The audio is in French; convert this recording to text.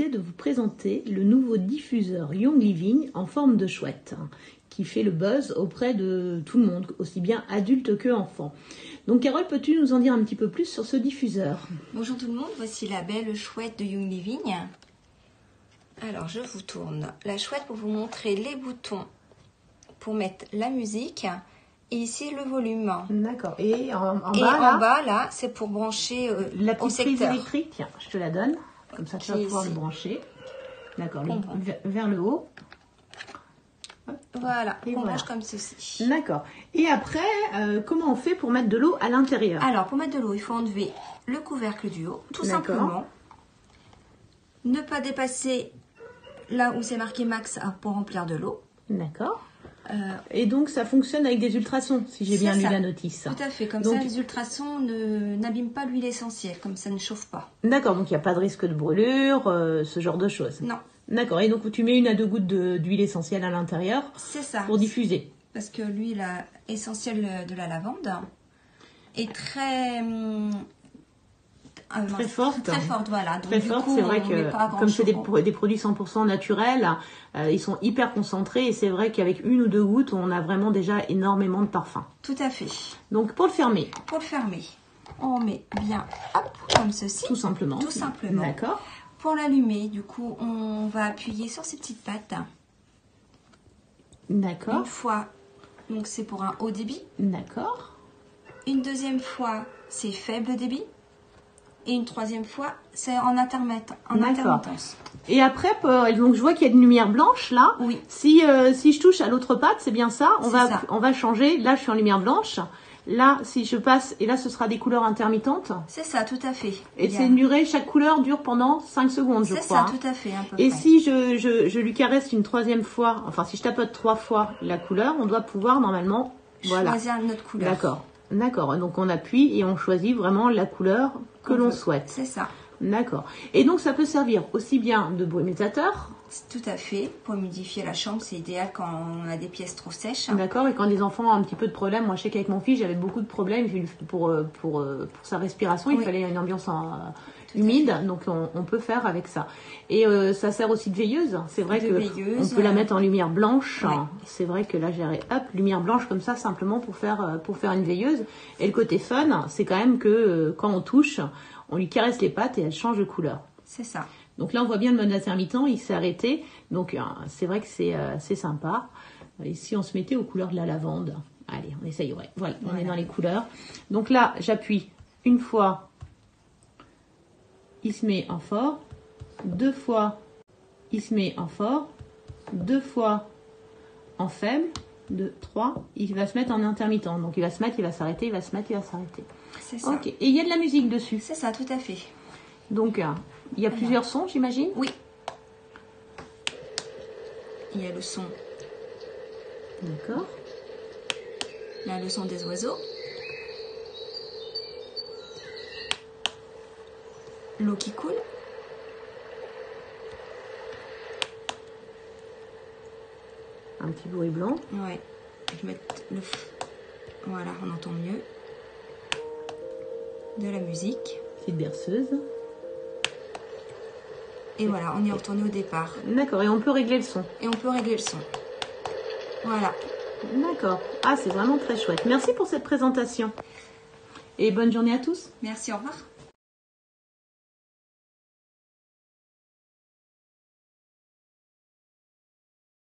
de vous présenter le nouveau diffuseur Young Living en forme de chouette, qui fait le buzz auprès de tout le monde, aussi bien adultes que enfants. Donc Carole, peux-tu nous en dire un petit peu plus sur ce diffuseur? Bonjour tout le monde, voici la belle chouette de Young Living. Alors je vous tourne la chouette pour vous montrer les boutons pour mettre la musique et ici le volume. D'accord. Et en bas là, c'est pour brancher la au petite prise secteur. électrique. Tiens, je te la donne. Comme ça, tu vas pouvoir le brancher. D'accord, vers le haut. Voilà, et on voilà. branche comme ceci. D'accord. Et après, comment on fait pour mettre de l'eau à l'intérieur? Alors, pour mettre de l'eau, il faut enlever le couvercle du haut, tout simplement. Ne pas dépasser là où c'est marqué max pour remplir de l'eau. D'accord. Et donc, ça fonctionne avec des ultrasons, si j'ai bien lu la notice. Tout à fait. Comme donc, ça, les ultrasons n'abîment pas l'huile essentielle, comme ça ne chauffe pas. D'accord, donc il n'y a pas de risque de brûlure, ce genre de choses. Non. D'accord, et donc tu mets 1 à 2 gouttes d'huile essentielle à l'intérieur. C'est ça. Pour diffuser. Parce que l'huile essentielle de la lavande est très forte. Très forte, voilà. Donc, très forte, c'est vrai que comme c'est des produits 100% naturels, ils sont hyper concentrés et c'est vrai qu'avec 1 ou 2 gouttes, on a vraiment déjà énormément de parfum. Tout à fait. Donc pour le fermer. Pour le fermer, on met bien, hop, comme ceci. Tout simplement. Tout simplement. D'accord. Pour l'allumer, du coup, on va appuyer sur ces petites pattes. D'accord. Une fois, donc c'est pour un haut débit. D'accord. Une deuxième fois, c'est faible débit. Et une troisième fois, c'est en intermittence. Et après, donc je vois qu'il y a une lumière blanche là. Oui. Si je touche à l'autre patte, c'est bien ça. On va changer. Là, je suis en lumière blanche. Là, si je passe, et là, ce sera des couleurs intermittentes. C'est ça, tout à fait. Et c'est une durée, chaque couleur dure pendant 5 secondes, je crois. C'est ça, tout à fait. Et si je lui caresse une troisième fois, enfin, si je tapote 3 fois la couleur, on doit pouvoir normalement, choisir une autre couleur. D'accord. D'accord. Donc, on appuie et on choisit vraiment la couleur que l'on souhaite. C'est ça. D'accord. Et donc, ça peut servir aussi bien de brumisateur. Tout à fait. Pour humidifier la chambre, c'est idéal quand on a des pièces trop sèches. D'accord. Et quand les enfants ont un petit peu de problème, moi je sais qu'avec mon fils, j'avais beaucoup de problèmes pour sa respiration. Il fallait une ambiance humide. Donc on peut faire avec ça. Et ça sert aussi de veilleuse. C'est vrai qu'on peut la mettre en lumière blanche. Oui. C'est vrai que là, j'ai lumière blanche comme ça, simplement pour faire une veilleuse. Et le côté fun, c'est quand même que quand on touche, on lui caresse les pattes et elle change de couleur. C'est ça. Donc là, on voit bien le mode intermittent, il s'est arrêté. Donc c'est vrai que c'est sympa. Ici, on se mettait aux couleurs de la lavande. Allez, on essaye, ouais. Voilà, on est dans les couleurs. Donc là, j'appuie une fois, il se met en fort. 2 fois, il se met en fort. 2 fois en faible. 2, 3, il va se mettre en intermittent. Donc il va se mettre, il va s'arrêter, il va se mettre, il va s'arrêter. C'est ça. Ok, et il y a de la musique dessus. C'est ça, tout à fait. Donc, il y a plusieurs sons, j'imagine? Oui. Il y a le son. D'accord. Là, le son des oiseaux. L'eau qui coule. Un petit bruit blanc. Ouais. Je vais mettre le... Voilà, on entend mieux. De la musique. Petite berceuse. Et voilà, on est retourné au départ. D'accord, et on peut régler le son. Et on peut régler le son. Voilà. D'accord. Ah, c'est vraiment très chouette. Merci pour cette présentation. Et bonne journée à tous. Merci, au revoir.